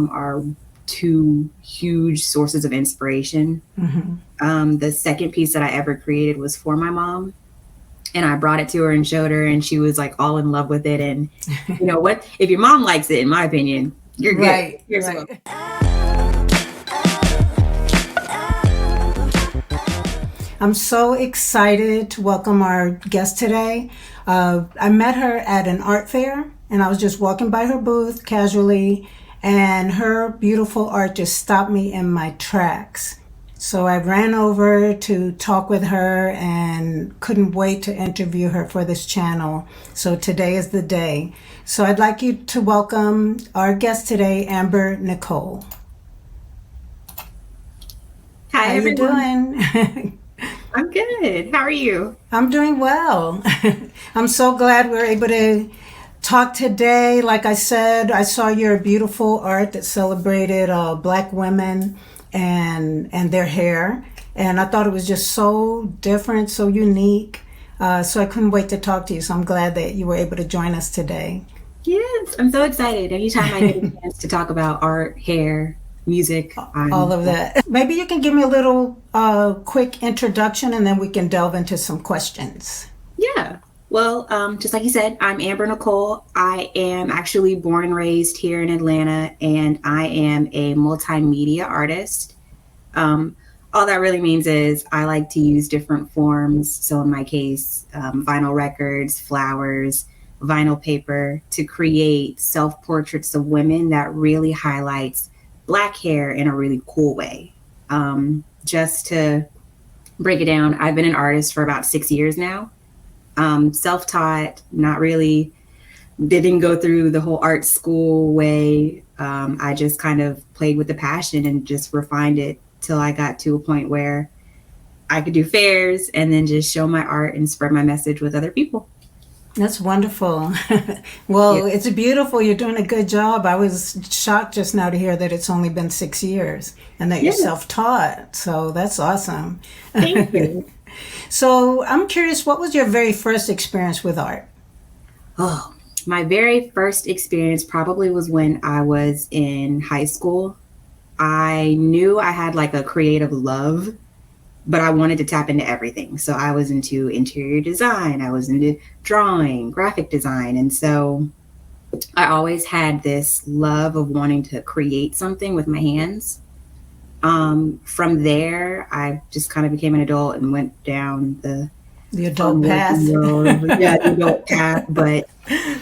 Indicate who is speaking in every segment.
Speaker 1: are two huge sources of inspiration. The second piece that I ever created was for my mom. And I brought it to her and showed her, and she was like all in love with it. And you know what? If your mom likes it, in my opinion, you're good.
Speaker 2: Right,
Speaker 1: Here's
Speaker 2: right. I'm so excited to welcome our guest today. I met her at an art fair, and I was just walking by her booth casually, and her beautiful art just stopped me in my tracks. So I ran over to talk with her and couldn't wait to interview her for this channel. So today is the day. So I'd like you to welcome our guest today, Amber Nicole.
Speaker 1: Hi,
Speaker 2: How you
Speaker 1: everyone.
Speaker 2: doing?
Speaker 1: I'm good. How are you?
Speaker 2: I'm doing well. I'm so glad we're able to talk today. Like I said, I saw your beautiful art that celebrated Black women and their hair, and I thought it was just so different, so unique. So I couldn't wait to talk to you. So I'm glad that you were able to join us today.
Speaker 1: Yes, I'm so excited. Anytime I get a chance to talk about art, hair, music,
Speaker 2: All of that. Maybe you can give me a little quick introduction, and then we can delve into some questions.
Speaker 1: Yeah. Well, just like you said, I'm Amber Nicole. I am actually born and raised here in Atlanta, and I am a multimedia artist. All that really means is I like to use different forms. So in my case, vinyl records, flowers, vinyl paper to create self-portraits of women that really highlights Black hair in a really cool way. Just to break it down, I've been an artist for about 6 years now. Self-taught, not really, didn't go through the whole art school way. I just kind of played with the passion and just refined it till I got to a point where I could do fairs and then just show my art and spread my message with other people.
Speaker 2: That's wonderful. Well,
Speaker 1: Yeah.
Speaker 2: it's beautiful. You're doing a good job. I was shocked just now to hear that it's only been 6 years and that you're
Speaker 1: Yeah.
Speaker 2: self-taught. So that's awesome.
Speaker 1: Thank you.
Speaker 2: So I'm curious, what was your very first experience with art?
Speaker 1: Oh, my very first experience probably was when I was in high school. I knew I had like a creative love, but I wanted to tap into everything. So I was into interior design, I was into drawing, graphic design. And so I always had this love of wanting to create something with my hands. From there, I just kind of became an adult and went down the
Speaker 2: The adult
Speaker 1: fun working
Speaker 2: path?
Speaker 1: world. Yeah, the adult path. But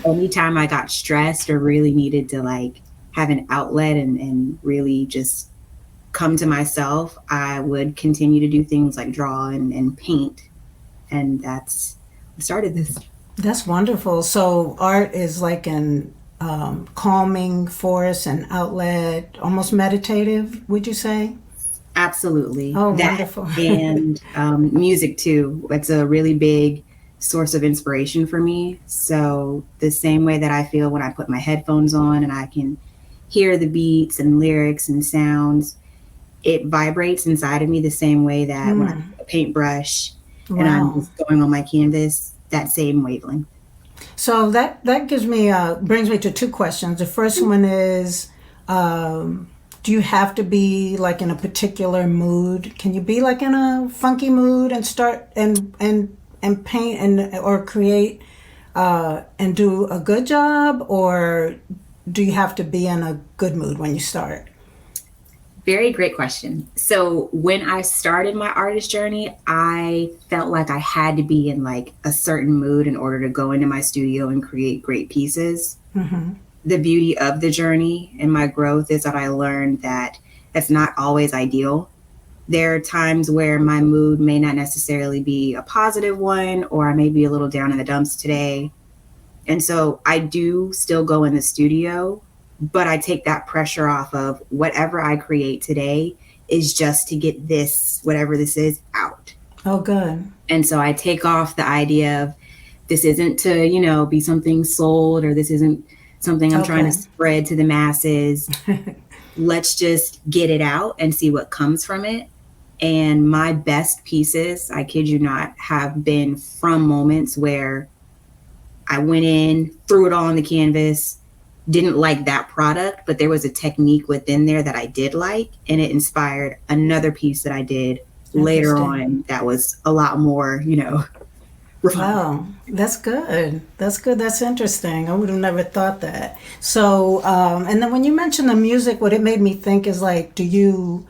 Speaker 1: anytime I got stressed or really needed to like have an outlet and really just come to myself, I would continue to do things like draw and paint. And that's what started this.
Speaker 2: That's wonderful. So art is like an calming force and outlet, almost meditative, would you say?
Speaker 1: Absolutely.
Speaker 2: Oh,
Speaker 1: That
Speaker 2: wonderful.
Speaker 1: and music too. It's a really big source of inspiration for me. So the same way that I feel when I put my headphones on and I can hear the beats and lyrics and sounds, it vibrates inside of me the same way that when I
Speaker 2: Mm,
Speaker 1: put a paintbrush and I'm
Speaker 2: wow.
Speaker 1: just going on my canvas, that same wavelength.
Speaker 2: So that gives me brings me to two questions. The first one is, do you have to be like in a particular mood? Can you be like in a funky mood and start and paint and or create and do a good job, or do you have to be in a good mood when you start?
Speaker 1: Very great question. So when I started my artist journey, I felt like I had to be in like a certain mood in order to go into my studio and create great pieces. The beauty of the journey and my growth is that I learned that that's not always ideal. There are times where my mood may not necessarily be a positive one, or I may be a little down in the dumps today. And so I do still go in the studio, but I take that pressure off of whatever I create today is just to get this, whatever this is, out.
Speaker 2: Oh, good.
Speaker 1: And so I take off the idea of this isn't to, be something sold, or this isn't something I'm trying to
Speaker 2: Okay.
Speaker 1: spread to the masses. Let's just get it out and see what comes from it. And my best pieces, I kid you not, have been from moments where I went in, threw it all on the canvas, didn't like that product, but there was a technique within there that I did like, and it inspired another piece that I did later
Speaker 2: Interesting.
Speaker 1: on that was a lot more, refined.
Speaker 2: Wow, that's good. That's good. That's interesting. I would have never thought that. So, and then when you mentioned the music, what it made me think is like, do you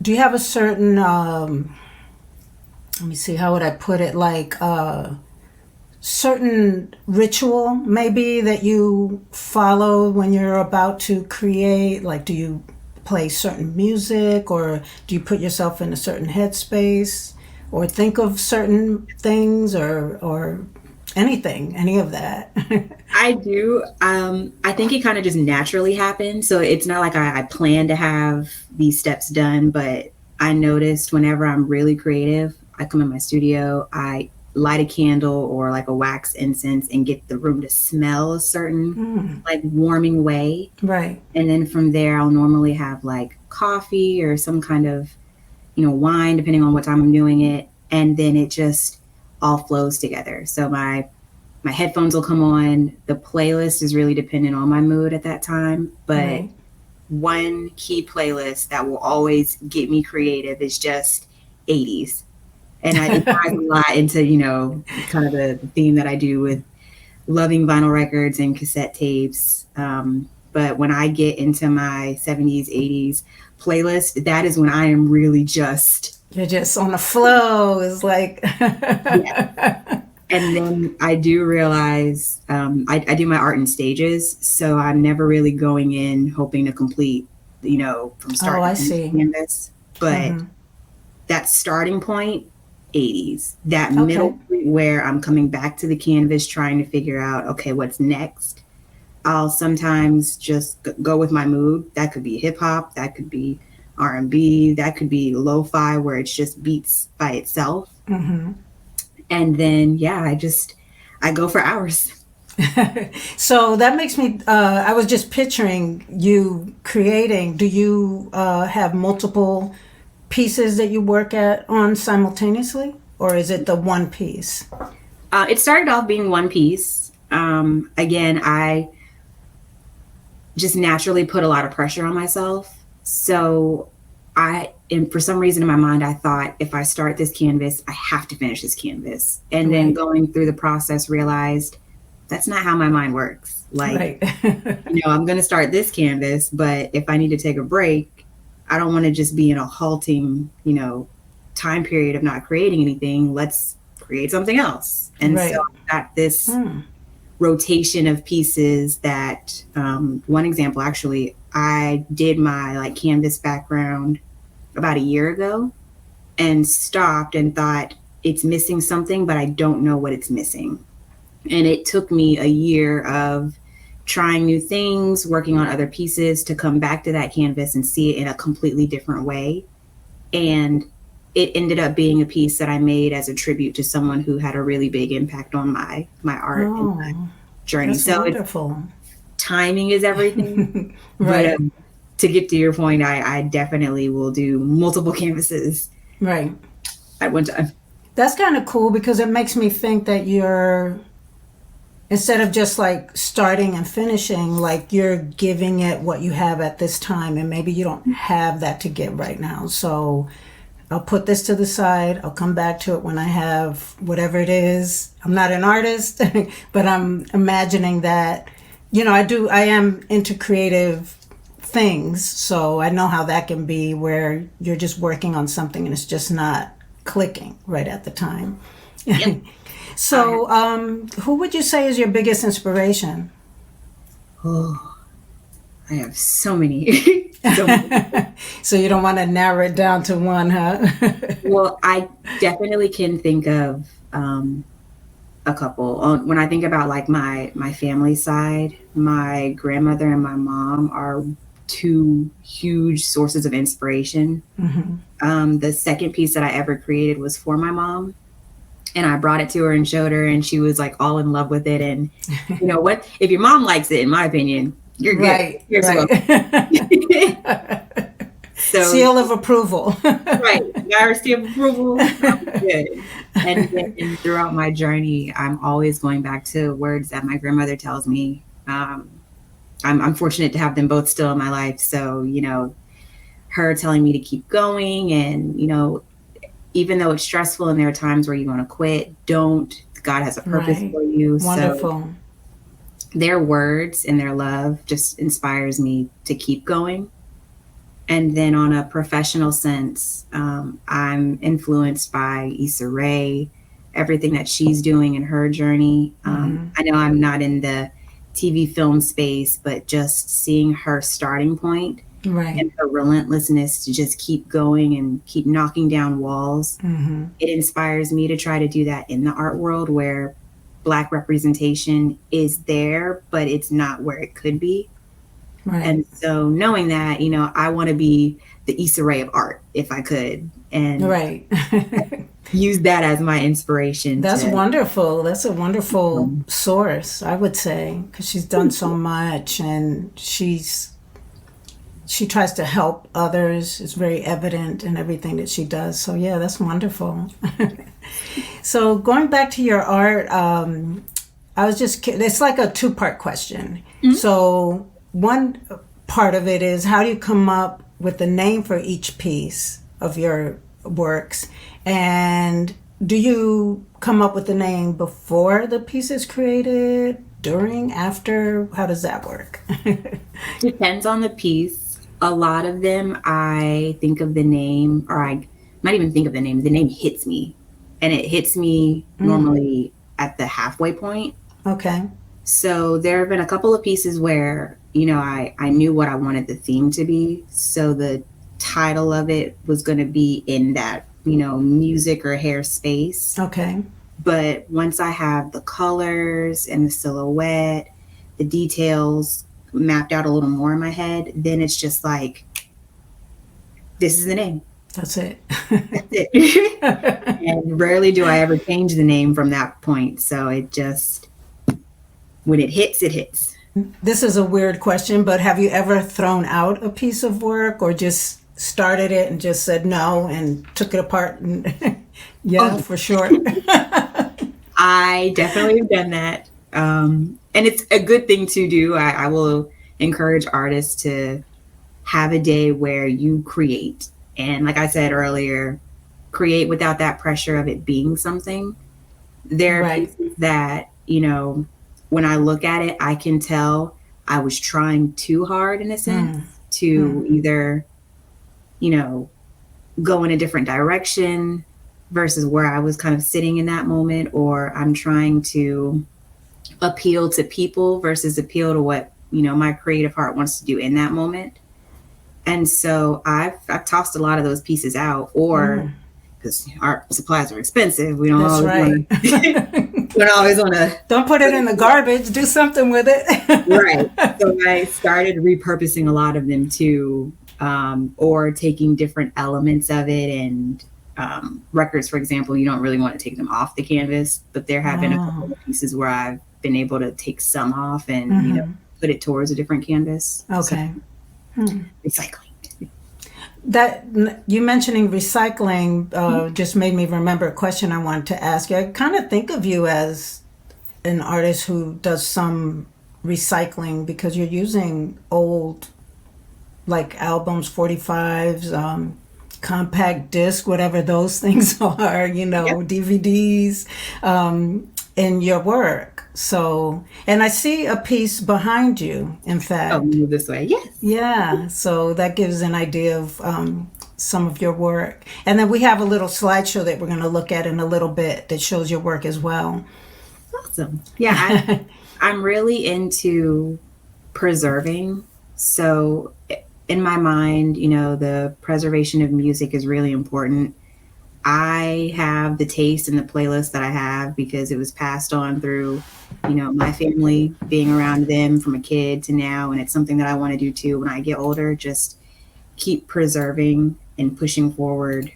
Speaker 2: have a certain let me see, how would I put it, like certain ritual maybe that you follow when you're about to create? Like, do you play certain music, or do you put yourself in a certain headspace, or think of certain things, or anything, any of that?
Speaker 1: I do. I think it kind of just naturally happens. So it's not like I plan to have these steps done, but I noticed whenever I'm really creative, I come in my studio, I light a candle or like a wax incense and get the room to smell a certain like warming way.
Speaker 2: Right.
Speaker 1: And then from there, I'll normally have like coffee or some kind of, wine, depending on what time I'm doing it. And then it just all flows together. So my headphones will come on. The playlist is really dependent on my mood at that time. But
Speaker 2: Right.
Speaker 1: one key playlist that will always get me creative is just 80s. And it ties a lot into, kind of the theme that I do with loving vinyl records and cassette tapes. But when I get into my 70s, 80s playlist, that is when I am really just,
Speaker 2: You're just on the flow. It's like,
Speaker 1: yeah. And then I do realize I do my art in stages. So I'm never really going in hoping to complete, from start
Speaker 2: oh, I
Speaker 1: to finish
Speaker 2: see.
Speaker 1: canvas. But that starting point, 80s, that middle
Speaker 2: Okay.
Speaker 1: point where I'm coming back to the canvas trying to figure out, okay, what's next. I'll sometimes just go with my mood. That could be hip hop, that could be R&B, that could be lo-fi where it's just beats by itself. And then, yeah, I go for hours.
Speaker 2: So that makes me, I was just picturing you creating. Do you have multiple pieces that you work on simultaneously? Or is it the one piece?
Speaker 1: It started off being one piece. Again, I just naturally put a lot of pressure on myself. So and for some reason in my mind, I thought if I start this canvas, I have to finish this canvas. And then
Speaker 2: Right.
Speaker 1: going through the process, realized that's not how my mind works. Like,
Speaker 2: Right.
Speaker 1: I'm going to start this canvas, but if I need to take a break, I don't want to just be in a halting, time period of not creating anything. Let's create something else. And so
Speaker 2: Right.
Speaker 1: I got this rotation of pieces that, one example, actually, I did my like canvas background about a year ago and stopped and thought it's missing something, but I don't know what it's missing. And it took me a year of trying new things, working on other pieces to come back to that canvas and see it in a completely different way. And it ended up being a piece that I made as a tribute to someone who had a really big impact on my art and my
Speaker 2: Oh,
Speaker 1: journey.
Speaker 2: that's
Speaker 1: So it's
Speaker 2: wonderful.
Speaker 1: timing is everything. But
Speaker 2: Right.
Speaker 1: to get to your point, I definitely will do multiple canvases
Speaker 2: Right.
Speaker 1: at one time.
Speaker 2: That's kind of cool because it makes me think that you're, instead of just like starting and finishing, like you're giving it what you have at this time, and maybe you don't have that to give right now. So I'll put this to the side. I'll come back to it when I have whatever it is. I'm not an artist, but I'm imagining that, I am into creative things. So I know how that can be where you're just working on something and it's just not clicking right at the time.
Speaker 1: Yep.
Speaker 2: So, who would you say is your biggest inspiration?
Speaker 1: Oh, I have so many. So many.
Speaker 2: So you don't want to narrow it down to one, huh?
Speaker 1: Well, I definitely can think of a couple. When I think about like my family side, my grandmother and my mom are two huge sources of inspiration. The second piece that I ever created was for my mom. And I brought it to her and showed her, and she was like all in love with it. And you know what? If your mom likes it, in my opinion, you're good.
Speaker 2: Right,
Speaker 1: You're
Speaker 2: right.
Speaker 1: so
Speaker 2: Seal of approval.
Speaker 1: right, got her stamp of approval. I'm good. And then throughout my journey, I'm always going back to words that my grandmother tells me. I'm fortunate to have them both still in my life. So, her telling me to keep going, and, even though it's stressful and there are times where you want to quit, don't. God has a purpose
Speaker 2: Right.
Speaker 1: for you. So
Speaker 2: Wonderful.
Speaker 1: their words and their love just inspires me to keep going. And then on a professional sense, I'm influenced by Issa Rae, everything that she's doing in her journey. I know I'm not in the TV film space, but just seeing her starting point
Speaker 2: Right.
Speaker 1: and her relentlessness to just keep going and keep knocking down walls, it inspires me to try to do that in the art world where Black representation is there, but it's not where it could be.
Speaker 2: Right.
Speaker 1: And so knowing that, I want to be the Issa Rae of art if I could, and
Speaker 2: Right.
Speaker 1: use that as my inspiration.
Speaker 2: That's
Speaker 1: to
Speaker 2: wonderful. That's a wonderful source, I would say, because she's done so much, and she tries to help others. It's very evident in everything that she does. So yeah, that's wonderful. So going back to your art, I was just it's like a two-part question. So one part of it is, how do you come up with the name for each piece of your works, and do you come up with the name before the piece is created, during, after? How does that work?
Speaker 1: Depends on the piece. A lot of them, I think of the name, or I not even think of the name. The name hits me, and it hits me normally at the halfway point.
Speaker 2: Okay.
Speaker 1: So there have been a couple of pieces where, I knew what I wanted the theme to be. So the title of it was going to be in that, music or hair space.
Speaker 2: Okay.
Speaker 1: But once I have the colors and the silhouette, the details mapped out a little more in my head, then it's just like, this is the name.
Speaker 2: That's it.
Speaker 1: That's it. And rarely do I ever change the name from that point. So it just, when it hits, it hits.
Speaker 2: This is a weird question, but have you ever thrown out a piece of work, or just started it and just said no and took it apart? And for sure.
Speaker 1: I definitely have done that. And it's a good thing to do. I will encourage artists to have a day where you create. And like I said earlier, create without that pressure of it being something. There are pieces that, when I look at it, I can tell I was trying too hard, in a sense, to either, go in a different direction versus where I was kind of sitting in that moment, or I'm trying to appeal to people versus appeal to what, my creative heart wants to do in that moment. And so I've tossed a lot of those pieces out, or because art supplies are expensive, we don't always want to.
Speaker 2: Don't put it in the garbage. Do something with it.
Speaker 1: Right. So I started repurposing a lot of them too, or taking different elements of it. And records, for example, you don't really want to take them off the canvas, but there have been a couple of pieces where I've been able to take some off and put it towards a different canvas.
Speaker 2: Okay.
Speaker 1: So, recycling.
Speaker 2: That you mentioning recycling just made me remember a question I wanted to ask you. I kind of think of you as an artist who does some recycling, because you're using old, like, albums, 45s, compact disc, whatever those things are, DVDs, in your work. So, and I see a piece behind you, in fact.
Speaker 1: Oh, move this way. Yes.
Speaker 2: Yeah. So that gives an idea of some of your work. And then we have a little slideshow that we're going to look at in a little bit that shows your work as well.
Speaker 1: Awesome. Yeah. I'm really into preserving. So in my mind, the preservation of music is really important. I have the taste and the playlist that I have because it was passed on through, my family, being around them from a kid to now. And it's something that I want to do too when I get older, just keep preserving and pushing forward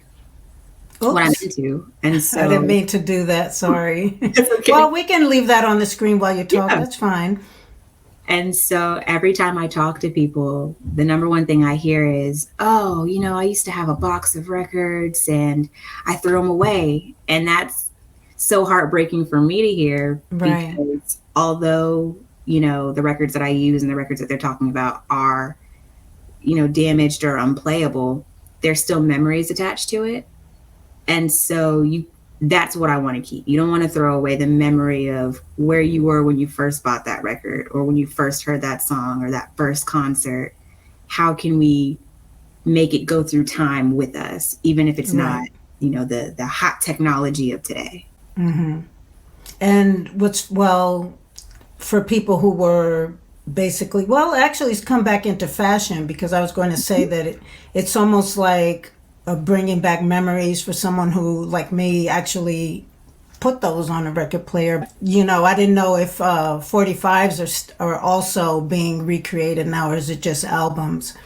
Speaker 1: what I'm into. And so
Speaker 2: I didn't mean to do that. Sorry.
Speaker 1: It's okay.
Speaker 2: Well, we can leave that on the screen while you talk. Yeah. That's fine.
Speaker 1: And so every time I talk to people, the number one thing I hear is, oh, I used to have a box of records and I threw them away. And that's so heartbreaking for me to hear,
Speaker 2: right,
Speaker 1: because although the records that I use and the records that they're talking about are, damaged or unplayable, there's still memories attached to it. And so that's what I want to keep. You don't want to throw away the memory of where you were when you first bought that record or when you first heard that song or that first concert. How can we make it go through time with us, even if it's not, the hot technology of today?
Speaker 2: Mm-hmm. And for people who were basically, actually it's come back into fashion, because I was going to say that it's almost like bringing back memories for someone who, like me, actually put those on a record player. I didn't know if 45s are also being recreated now, or is it just albums?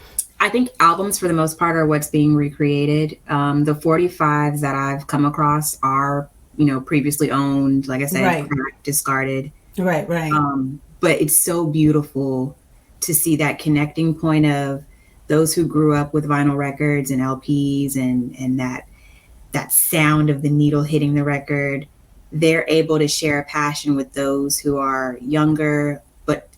Speaker 1: I think albums, for the most part, are what's being recreated. The 45s that I've come across are, previously owned, like I said,
Speaker 2: right,
Speaker 1: cracked, discarded.
Speaker 2: Right.
Speaker 1: But it's so beautiful to see that connecting point of those who grew up with vinyl records and LPs and that sound of the needle hitting the record. They're able to share a passion with those who are younger, but,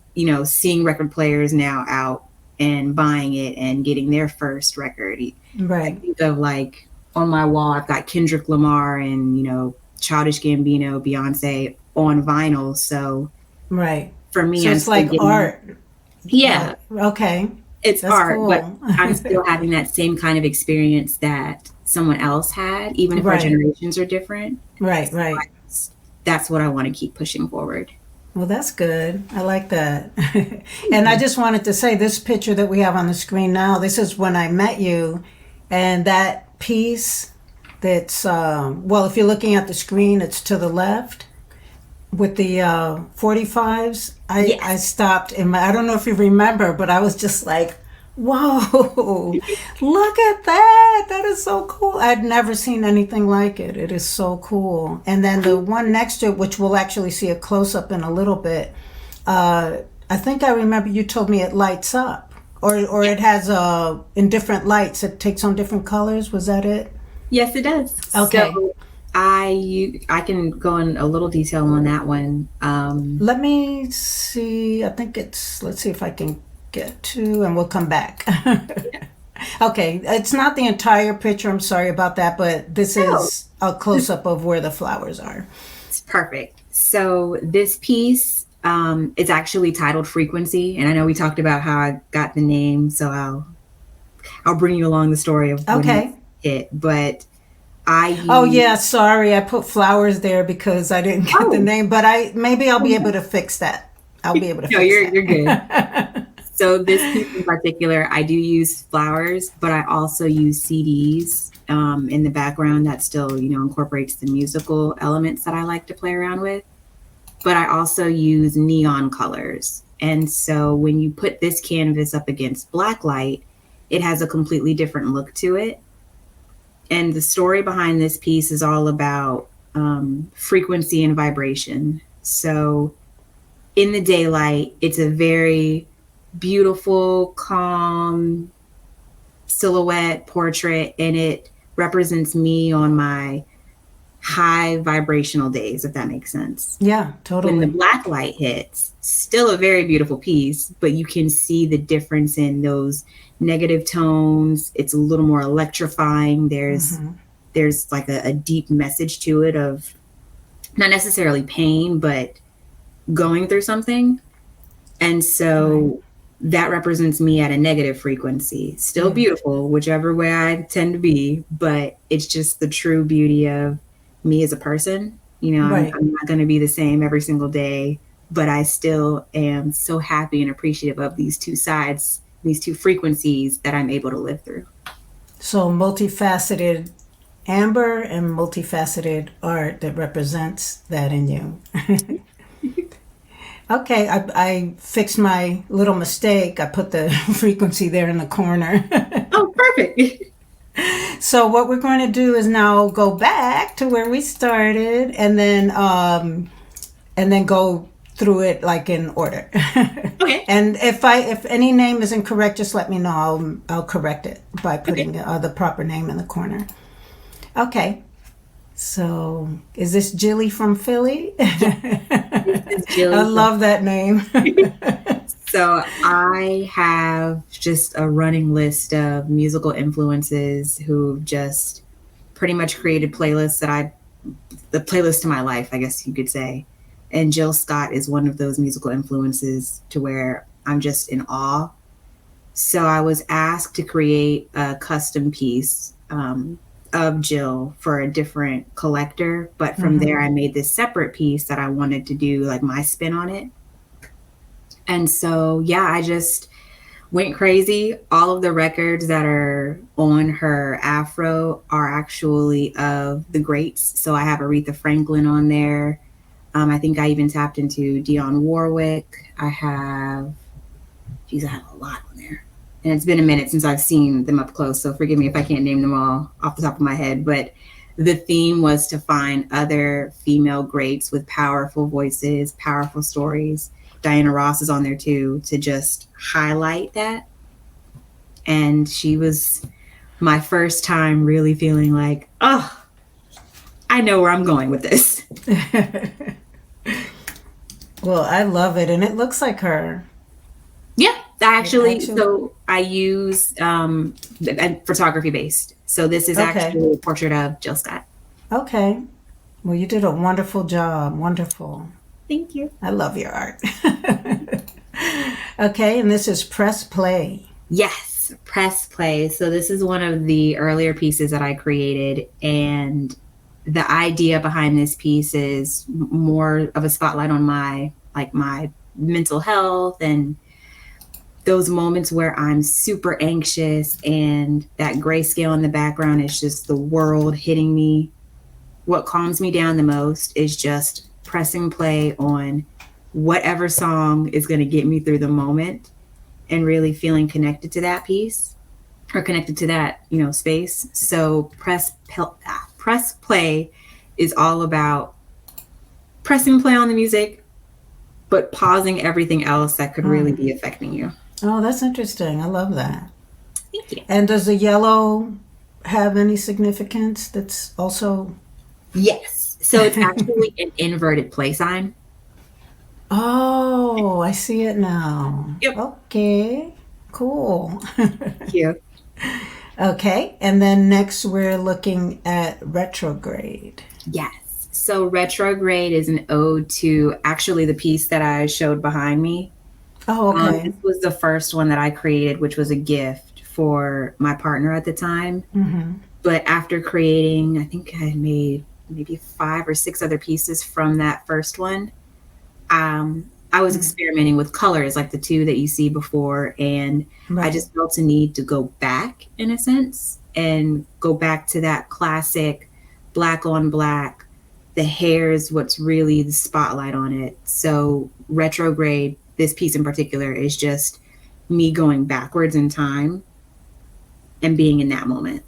Speaker 1: seeing record players now out and buying it and getting their first record.
Speaker 2: Right.
Speaker 1: I think of, like, on my wall, I've got Kendrick Lamar and, Childish Gambino, Beyonce on vinyl. So
Speaker 2: right.
Speaker 1: For me,
Speaker 2: so it's like art.
Speaker 1: Yeah.
Speaker 2: Okay.
Speaker 1: It's
Speaker 2: That's
Speaker 1: art,
Speaker 2: cool.
Speaker 1: but I'm still having that same kind of experience that someone else had, even if our generations are different.
Speaker 2: Right.
Speaker 1: That's what I want to keep pushing forward.
Speaker 2: Well, that's good. I like that. And I just wanted to say, this picture that we have on the screen now, this is when I met you. And that piece that's, if you're looking at the screen, it's to the left with the 45s. I stopped I don't know if you remember, but I was just like, whoa, look at that. That is so cool. I'd never seen anything like it. It is so cool. And then the one next to it, which we'll actually see a close-up in a little bit, I think I remember you told me it lights up. Or it has in different lights. It takes on different colors. Was that it?
Speaker 1: Yes, it does.
Speaker 2: Okay.
Speaker 1: So I can go in a little detail on that one.
Speaker 2: Let me see. I think let's see if I can get to, and we'll come back. Okay. It's not the entire picture. I'm sorry about that, but this is a close-up of where the flowers are.
Speaker 1: It's perfect. So this piece, it's actually titled Frequency. And I know we talked about how I got the name, so I'll bring you along the story of it. But sorry, I put flowers there because I didn't get the name, but maybe I'll be able to fix that. I'll be able to fix that. You're good. So this piece in particular, I do use flowers, but I also use CDs in the background that still, incorporates the musical elements that I like to play around with. But I also use neon colors. And so when you put this canvas up against black light, it has a completely different look to it. And the story behind this piece is all about frequency and vibration. So in the daylight, it's a very beautiful, calm silhouette portrait, and it represents me on my high vibrational days, if that makes sense.
Speaker 2: Yeah, totally.
Speaker 1: When the black light hits, still a very beautiful piece, but you can see the difference in those negative tones. It's a little more electrifying. There's like a deep message to it of not necessarily pain, but going through something. And so that represents me at a negative frequency. Still beautiful, whichever way I tend to be, but it's just the true beauty of me as a person. I'm not going to be the same every single day, but I still am so happy and appreciative of these two sides, these two frequencies that I'm able to live through.
Speaker 2: So multifaceted Amber and multifaceted art that represents that in you. Okay, I fixed my little mistake. I put the frequency there in the corner.
Speaker 1: Oh, perfect.
Speaker 2: So what we're going to do is now go back to where we started, and then go through it like in order.
Speaker 1: Okay.
Speaker 2: And if any name is incorrect, just let me know. I'll correct it by putting the proper name in the corner. Okay. So, is this Jilly from Philly?
Speaker 1: Yes, this is
Speaker 2: I
Speaker 1: Jilly.
Speaker 2: love that name.
Speaker 1: So I have just a running list of musical influences who just pretty much created playlists the playlist to my life, I guess you could say. And Jill Scott is one of those musical influences to where I'm just in awe. So I was asked to create a custom piece of Jill for a different collector. But from there, I made this separate piece that I wanted to do like my spin on it. And so, yeah, I just went crazy. All of the records that are on her Afro are actually of the greats. So I have Aretha Franklin on there. I think I even tapped into Dionne Warwick. I have a lot on there. And it's been a minute since I've seen them up close. So forgive me if I can't name them all off the top of my head. But the theme was to find other female greats with powerful voices, powerful stories. Diana Ross is on there too, to just highlight that. And she was my first time really feeling like, oh, I know where I'm going with this.
Speaker 2: Well, I love it, and it looks like her.
Speaker 1: Yeah, so I use photography based. So this is
Speaker 2: Okay.
Speaker 1: actually a portrait of Jill Scott.
Speaker 2: Okay. Well, you did a wonderful job. Wonderful.
Speaker 1: Thank you.
Speaker 2: I love your art. Okay, and this is Press Play.
Speaker 1: Yes, press play. So this is one of the earlier pieces that I created, and the idea behind this piece is more of a spotlight on my mental health and those moments where I'm super anxious and that grayscale in the background is just the world hitting me. What calms me down the most is just pressing play on whatever song is going to get me through the moment and really feeling connected to that piece or connected to that, space. So press play is all about pressing play on the music, but pausing everything else that could really be affecting you.
Speaker 2: Oh, that's interesting. I love that.
Speaker 1: Thank you.
Speaker 2: And does the yellow have any significance that's also...
Speaker 1: Yes. So it's actually an inverted play sign.
Speaker 2: Oh, I see it now.
Speaker 1: Yep.
Speaker 2: Okay, cool.
Speaker 1: Thank you.
Speaker 2: Okay, and then next we're looking at retrograde.
Speaker 1: Yes. So retrograde is an ode to actually the piece that I showed behind me.
Speaker 2: Oh, okay.
Speaker 1: This was the first one that I created, which was a gift for my partner at the time.
Speaker 2: Mm-hmm.
Speaker 1: But after creating, I think I made maybe 5 or 6 other pieces from that first one. I was experimenting with colors like the 2 that you see before, and
Speaker 2: Right.
Speaker 1: I just felt a need to go back in a sense and go back to that classic black on black. The hair is what's really the spotlight on it. So retrograde, this piece in particular, is just me going backwards in time and being in that moment.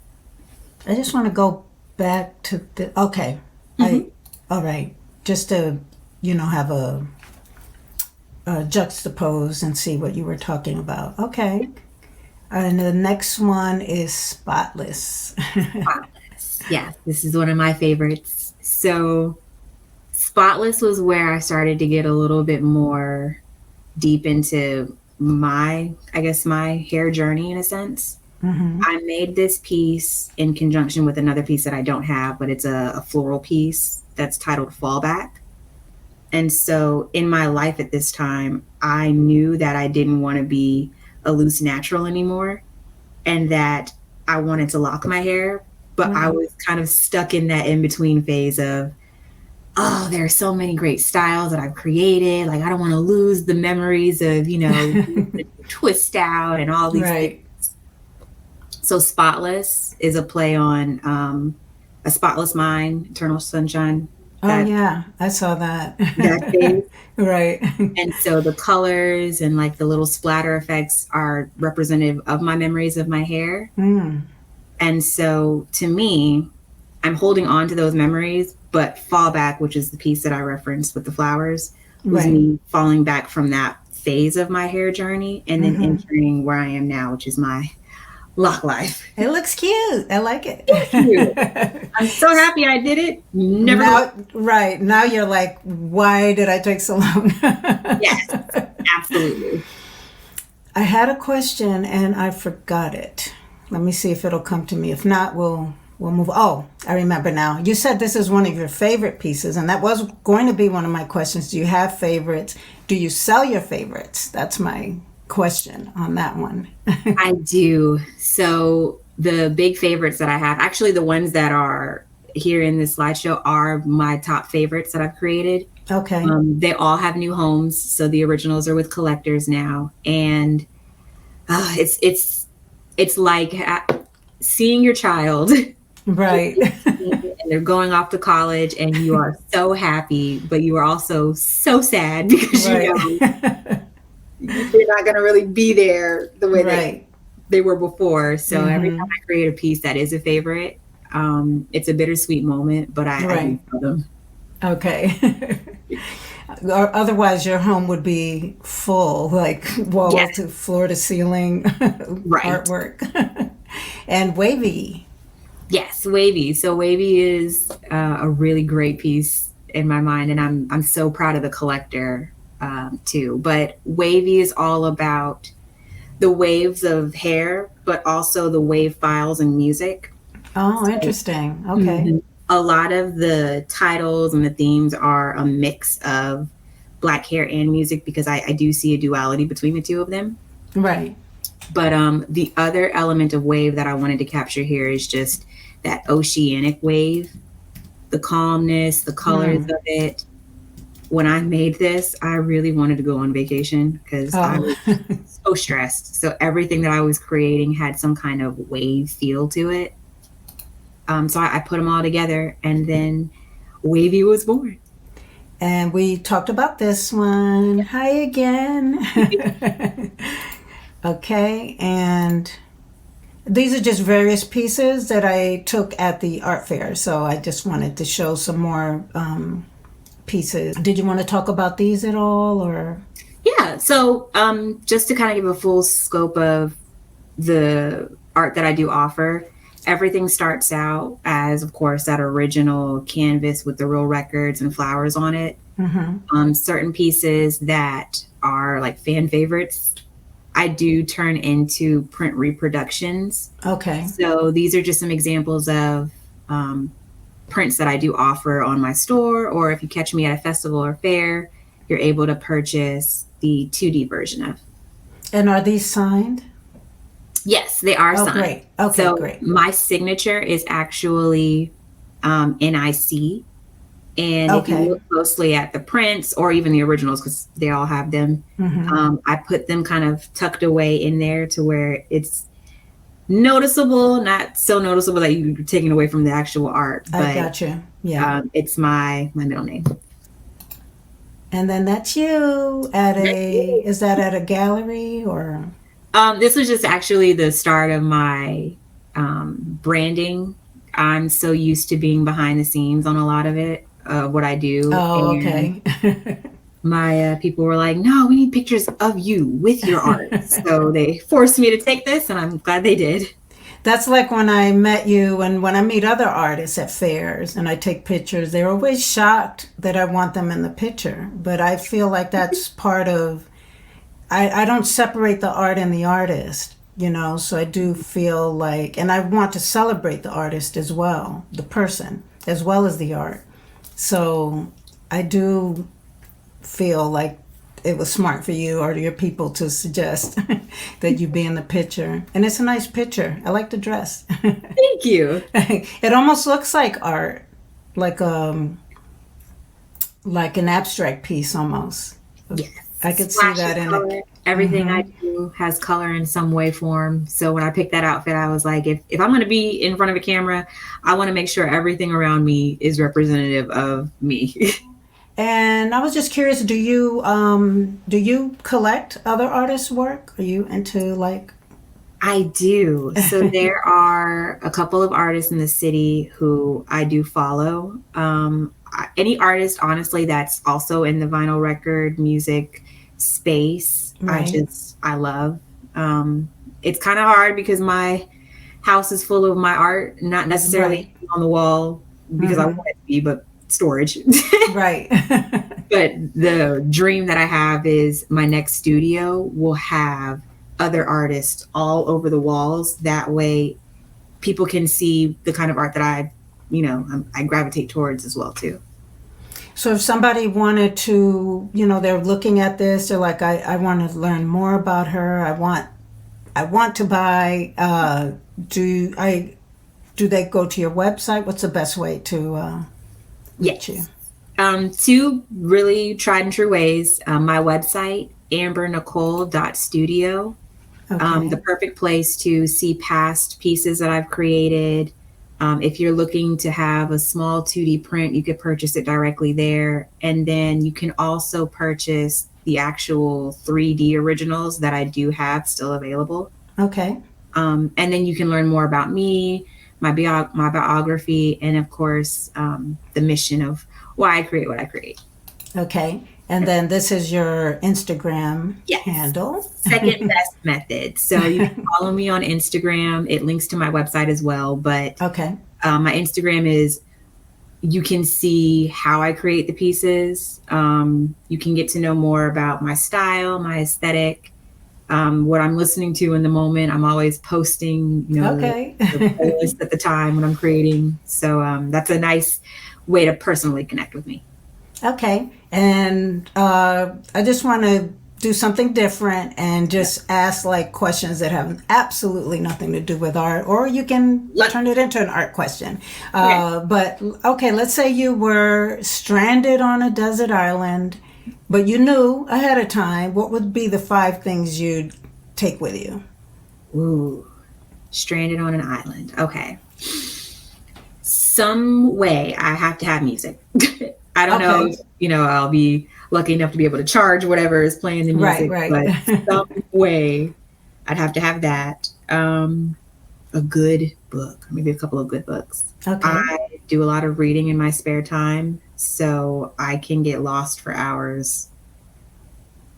Speaker 2: I just want to go back to the... Okay. All right. Just to, have a juxtapose and see what you were talking about. Okay. And the next one is Spotless.
Speaker 1: Spotless. Yeah, this is one of my favorites. So Spotless was where I started to get a little bit more deep into my hair journey in a sense.
Speaker 2: Mm-hmm.
Speaker 1: I made this piece in conjunction with another piece that I don't have, but it's a floral piece that's titled Fallback. And so in my life at this time, I knew that I didn't want to be a loose natural anymore and that I wanted to lock my hair, but I was kind of stuck in that in-between phase of, oh, there are so many great styles that I've created. Like, I don't want to lose the memories of, the twist out and all these things. So Spotless is a play on A Spotless Mind, Eternal Sunshine.
Speaker 2: Yeah, I saw that.
Speaker 1: That phase.
Speaker 2: Right.
Speaker 1: And so the colors and like the little splatter effects are representative of my memories of my hair. And so to me, I'm holding on to those memories, but Fallback, which is the piece that I referenced with the flowers, was me falling back from that phase of my hair journey and then entering where I am now, which is my Lock life.
Speaker 2: It looks cute. I like it.
Speaker 1: Thank you. I'm so happy I did it. Never
Speaker 2: Now, right. Now you're like, why did I take so long?
Speaker 1: Yes, absolutely.
Speaker 2: I had a question and I forgot it. Let me see if it'll come to me. If not, we'll move. Oh, I remember now. You said this is one of your favorite pieces, and that was going to be one of my questions. Do you have favorites? Do you sell your favorites? That's my question on that one.
Speaker 1: I do. So the big favorites that I have, actually the ones that are here in this slideshow are my top favorites that I've created.
Speaker 2: Okay.
Speaker 1: They all have new homes, so the originals are with collectors now, and it's like seeing your child,
Speaker 2: Right.
Speaker 1: and they're going off to college, and you are so happy, but you are also so sad because you know
Speaker 2: Right.
Speaker 1: they're not going to really be there the way
Speaker 2: Right.
Speaker 1: they were before. So every time I create a piece that is a favorite, it's a bittersweet moment, but I do
Speaker 2: Right.
Speaker 1: love them.
Speaker 2: Okay. Or otherwise, your home would be full, like wall
Speaker 1: Yes,
Speaker 2: to floor to ceiling
Speaker 1: right.
Speaker 2: artwork. And wavy.
Speaker 1: Yes, Wavy. So Wavy is a really great piece in my mind, and I'm so proud of the collector too. But Wavy is all about the waves of hair, but also the wave files and music.
Speaker 2: Oh,
Speaker 1: So
Speaker 2: interesting. Okay.
Speaker 1: mhm, a lot of the titles and the themes are a mix of black hair and music because I do see a duality between the two of them.
Speaker 2: Right.
Speaker 1: But the other element of wave that I wanted to capture here is just that oceanic wave, the calmness, the colors
Speaker 2: Mm.
Speaker 1: of it. When I made this, I really wanted to go on vacation because I
Speaker 2: Oh,
Speaker 1: was so stressed. So everything that I was creating had some kind of wave feel to it. So I put them all together, and then Wavy was born.
Speaker 2: and we talked about this one. Hi again. Okay. And these are just various pieces that I took at the art fair. So I just wanted to show some more pieces. Did you want to talk about these at all or?
Speaker 1: Yeah. So just to kind of give a full scope of the art that I do offer, everything starts out as, of course, that original canvas with the real records and flowers on it. Certain pieces that are like fan favorites, I do turn into print reproductions.
Speaker 2: Okay.
Speaker 1: So these are just some examples of prints that I do offer on my store, or if you catch me at a festival or fair, you're able to purchase the 2D version of.
Speaker 2: And are these signed?
Speaker 1: Yes, they are
Speaker 2: Oh,
Speaker 1: signed.
Speaker 2: great. Okay,
Speaker 1: So
Speaker 2: great.
Speaker 1: my signature is actually NIC. And if you
Speaker 2: Okay.
Speaker 1: look closely at the prints or even the originals, because they all have them, I put them kind of tucked away in there to where it's noticeable, not so noticeable that you're taking away from the actual art,
Speaker 2: I
Speaker 1: but
Speaker 2: got you. Yeah.
Speaker 1: it's my middle name.
Speaker 2: And then that's you at is that at a gallery or?
Speaker 1: This was just actually the start of my branding. I'm so used to being behind the scenes on a lot of it, what I do.
Speaker 2: Oh,
Speaker 1: And
Speaker 2: okay.
Speaker 1: my people were like, no, we need pictures of you with your art. So they forced me to take this, and I'm glad they did.
Speaker 2: That's like when I met you and when I meet other artists at fairs and I take pictures, they're always shocked that I want them in the picture. But I feel like that's part of, I don't separate the art and the artist, so I do feel like, and I want to celebrate the artist as well, the person, as well as the art. So I do feel like it was smart for you or your people to suggest that you be in the picture. And it's a nice picture. I like the dress.
Speaker 1: Thank you.
Speaker 2: It almost looks like art, like like an abstract piece almost.
Speaker 1: Yes.
Speaker 2: I could see
Speaker 1: Splash
Speaker 2: that
Speaker 1: of
Speaker 2: in
Speaker 1: color.
Speaker 2: it.
Speaker 1: Everything I do has color in some way, form. So when I picked that outfit, I was like, if I'm going to be in front of a camera, I want to make sure everything around me is representative of me.
Speaker 2: And I was just curious, do you collect other artists' work? Are you into like?
Speaker 1: I do. So there are a couple of artists in the city who I do follow. Any artist, honestly, that's also in the vinyl record music space,
Speaker 2: Right.
Speaker 1: I love. it's kind of hard because my house is full of my art, not necessarily
Speaker 2: Right.
Speaker 1: on the wall because I want
Speaker 2: Mm-hmm.
Speaker 1: it to be, but storage.
Speaker 2: Right.
Speaker 1: But the dream that I have is my next studio will have other artists all over the walls. That way, people can see the kind of art that I gravitate towards as well too.
Speaker 2: So if somebody wanted to, they're looking at this, they're like, I want to learn more about her. I want to buy. Do they go to your website? What's the best way to reach you?
Speaker 1: Yes. Two really tried and true ways. My website, ambernicole.studio. The
Speaker 2: Okay.
Speaker 1: perfect place to see past pieces that I've created. If you're looking to have a small 2D print, you could purchase it directly there. And then you can also purchase the actual 3D originals that I do have still available.
Speaker 2: Okay.
Speaker 1: And then you can learn more about me, my biography, and of course, the mission of why I create what I create.
Speaker 2: Okay. And then this is your Instagram
Speaker 1: Yes.
Speaker 2: handle.
Speaker 1: Second best method. So you can follow me on Instagram. It links to my website as well. But
Speaker 2: Okay.
Speaker 1: my Instagram is, you can see how I create the pieces. You can get to know more about my style, my aesthetic, what I'm listening to in the moment. I'm always posting,
Speaker 2: Okay.
Speaker 1: the playlist at the time when I'm creating. So that's a nice way to personally connect with me.
Speaker 2: Okay. And I just want to do something different and
Speaker 1: Yeah.
Speaker 2: just ask like questions that have absolutely nothing to do with art, or you can turn it into an art question.
Speaker 1: Okay.
Speaker 2: But okay, let's say you were stranded on a desert island, but you knew ahead of time what would be the 5 things you'd take with you.
Speaker 1: Ooh, stranded on an island. Okay. Some way I have to have music. I don't know
Speaker 2: Okay.
Speaker 1: if, I'll be lucky enough to be able to charge whatever is playing the
Speaker 2: Right,
Speaker 1: music,
Speaker 2: right.
Speaker 1: but some way I'd have to have that. A good book, maybe a couple of good books.
Speaker 2: Okay.
Speaker 1: I do a lot of reading in my spare time, so I can get lost for hours.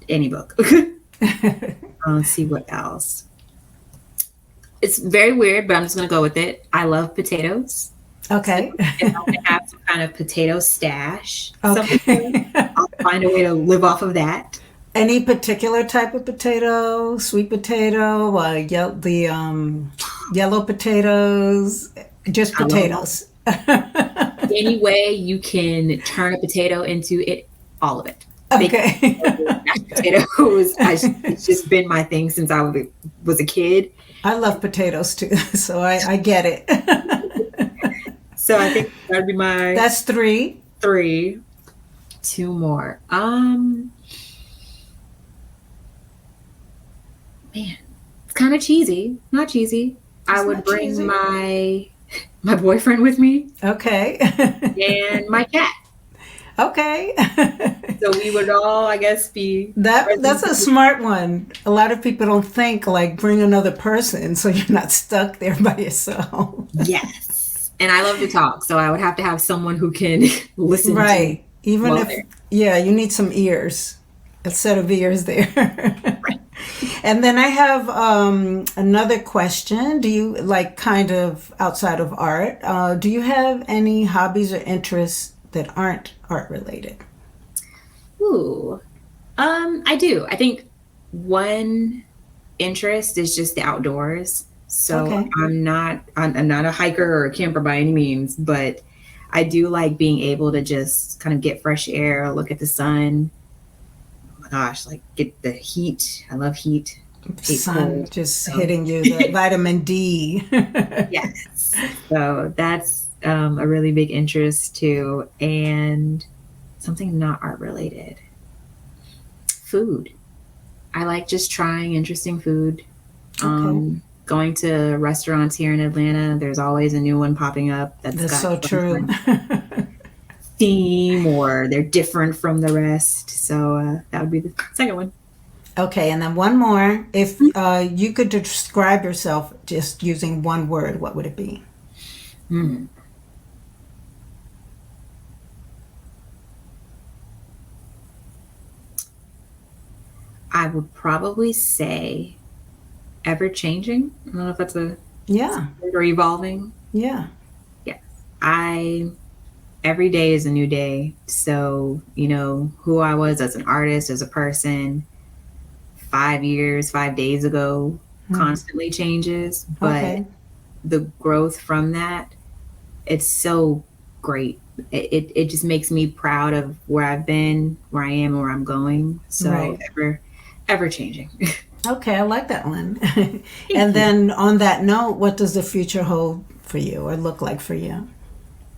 Speaker 1: Any book. Let's see what else. It's very weird, but I'm just going to go with it. I love potatoes. So
Speaker 2: Okay.
Speaker 1: if I can have some kind of potato stash, somewhere,
Speaker 2: Okay.
Speaker 1: I'll find a way to live off of that.
Speaker 2: Any particular type of potato? Sweet potato? The yellow potatoes? Just
Speaker 1: I love them all.
Speaker 2: potatoes.
Speaker 1: Any way you can turn a potato into it, all of it. Baked
Speaker 2: Okay.
Speaker 1: potatoes, mashed potatoes. It's just been my thing since I was a kid.
Speaker 2: I love potatoes too, so I get it.
Speaker 1: So I think that'd be my
Speaker 2: That's 3.
Speaker 1: 3. 2 more. Man, it's kind of cheesy. Not cheesy. I
Speaker 2: It's
Speaker 1: would
Speaker 2: not
Speaker 1: bring
Speaker 2: cheesy.
Speaker 1: my boyfriend with me
Speaker 2: Okay.
Speaker 1: and my cat.
Speaker 2: Okay.
Speaker 1: So we would all, I guess, be
Speaker 2: That's
Speaker 1: present.
Speaker 2: a smart one. A lot of people don't think like bring another person so you're not stuck there by yourself.
Speaker 1: Yes. And I love to talk, so I would have to have someone who can listen to me
Speaker 2: Right. Even
Speaker 1: while
Speaker 2: if,
Speaker 1: there.
Speaker 2: yeah, you need some ears, a set of ears there. And then I have another question. Do you, like, kind of outside of art, do you have any hobbies or interests that aren't art related?
Speaker 1: Ooh. I do. I think one interest is just the outdoors. So
Speaker 2: Okay.
Speaker 1: I'm not a hiker or a camper by any means, but I do like being able to just kind of get fresh air, look at the sun. Oh my gosh, like get the heat. I love heat. Hate
Speaker 2: Sun
Speaker 1: cold.
Speaker 2: just
Speaker 1: So
Speaker 2: hitting you, the vitamin D.
Speaker 1: yes. So that's a really big interest too. And something not art related. Food. I like just trying interesting food.
Speaker 2: Okay.
Speaker 1: Going to restaurants here in Atlanta, there's always a new one popping up that's
Speaker 2: That's
Speaker 1: got
Speaker 2: so
Speaker 1: some
Speaker 2: true.
Speaker 1: kind of theme or they're different from the rest. So that would be the second one.
Speaker 2: Okay, and then one more. If you could describe yourself just using one word, what would it be?
Speaker 1: Hmm. I would probably say ever changing. I don't know if that's a
Speaker 2: Yeah.
Speaker 1: word, or evolving.
Speaker 2: Yeah.
Speaker 1: Yes. I every day is a new day. So, who I was as an artist, as a person 5 years, 5 days ago
Speaker 2: Hmm.
Speaker 1: constantly changes. But
Speaker 2: Okay.
Speaker 1: the growth from that, it's so great. It just makes me proud of where I've been, where I am, and where I'm going. So
Speaker 2: Right.
Speaker 1: ever changing.
Speaker 2: Okay, I like that one. And
Speaker 1: Thank you.
Speaker 2: then on that note, what does the future hold for you or look like for you?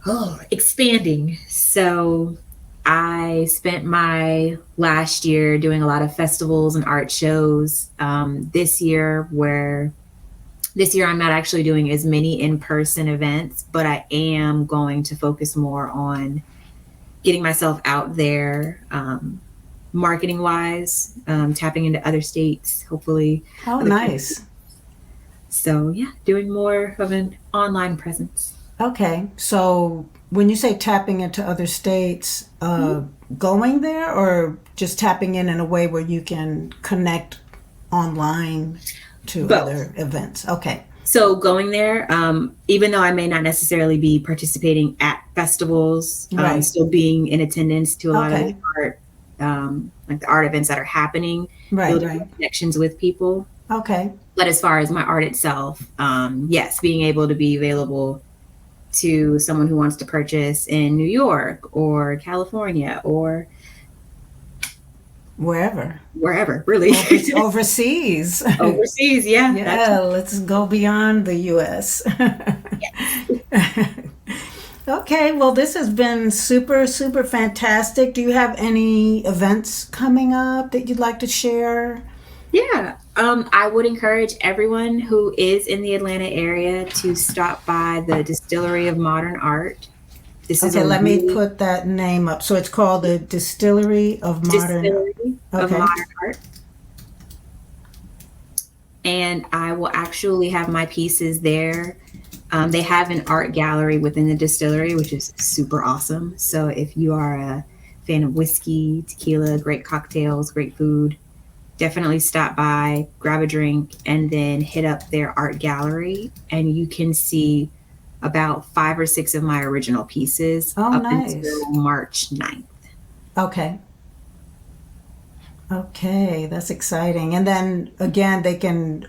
Speaker 1: Oh, expanding. So I spent my last year doing a lot of festivals and art shows. This year I'm not actually doing as many in-person events, but I am going to focus more on getting myself out there, marketing wise, tapping into other states, hopefully
Speaker 2: Oh,
Speaker 1: other countries.
Speaker 2: nice.
Speaker 1: So yeah, doing more of an online presence.
Speaker 2: Okay, so when you say tapping into other states, going there or just tapping in a way where you can connect online to
Speaker 1: Both.
Speaker 2: other events? Okay,
Speaker 1: So going there, even though I may not necessarily be participating at festivals,
Speaker 2: right.
Speaker 1: still being in attendance to a lot of the
Speaker 2: Okay,
Speaker 1: art, like the art events that are happening,
Speaker 2: right,
Speaker 1: building
Speaker 2: right.
Speaker 1: connections with people.
Speaker 2: Okay,
Speaker 1: But as far as my art itself, yes, being able to be available to someone who wants to purchase in New York or California or
Speaker 2: wherever.
Speaker 1: wherever, really.
Speaker 2: Overseas.
Speaker 1: Overseas, yeah, that's
Speaker 2: Yeah, let's go beyond the US.
Speaker 1: yes.
Speaker 2: Okay, well, this has been super, super fantastic. Do you have any events coming up that you'd like to share?
Speaker 1: Yeah. I would encourage everyone who is in the Atlanta area to stop by the Distillery of Modern Art. This is
Speaker 2: Okay,
Speaker 1: a
Speaker 2: let me
Speaker 1: really
Speaker 2: put that name up. So it's called the Distillery of Modern.
Speaker 1: distillery of
Speaker 2: Okay,
Speaker 1: modern art. And I will actually have my pieces there. They have an art gallery within the distillery, which is super awesome. So if you are a fan of whiskey, tequila, great cocktails, great food, definitely stop by, grab a drink, and then hit up their art gallery. And you can see about 5 or 6 of my original pieces
Speaker 2: oh,
Speaker 1: up
Speaker 2: nice.
Speaker 1: until March 9th.
Speaker 2: Okay, okay, that's exciting. And then again, they can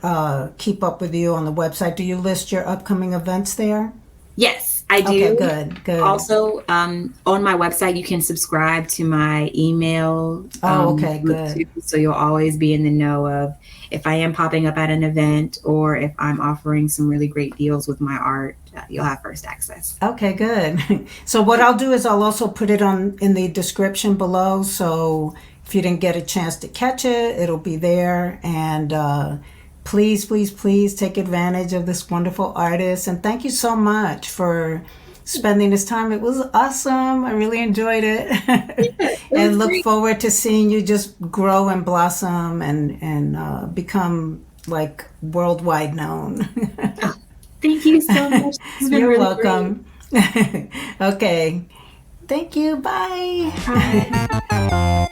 Speaker 2: keep up with you on the website. Do you list your upcoming events there?
Speaker 1: Yes, I
Speaker 2: Okay,
Speaker 1: do.
Speaker 2: good, good.
Speaker 1: Also, on my website, you can subscribe to my email
Speaker 2: Oh, okay,
Speaker 1: group too,
Speaker 2: good.
Speaker 1: so you'll always be in the know of if I am popping up at an event or if I'm offering some really great deals with my art. You'll have first access.
Speaker 2: Okay, good. So what I'll do is I'll also put it on in the description below. So if you didn't get a chance to catch it, it'll be there. And please, please, please take advantage of this wonderful artist. And thank you so much for spending this time. It was awesome. I really enjoyed it,
Speaker 1: Yeah, it was
Speaker 2: and look
Speaker 1: great.
Speaker 2: forward to seeing you just grow and blossom and become like worldwide known.
Speaker 1: Oh, thank you so much. This has been
Speaker 2: You're
Speaker 1: really great.
Speaker 2: welcome. Okay. Thank you. Bye.
Speaker 1: Bye.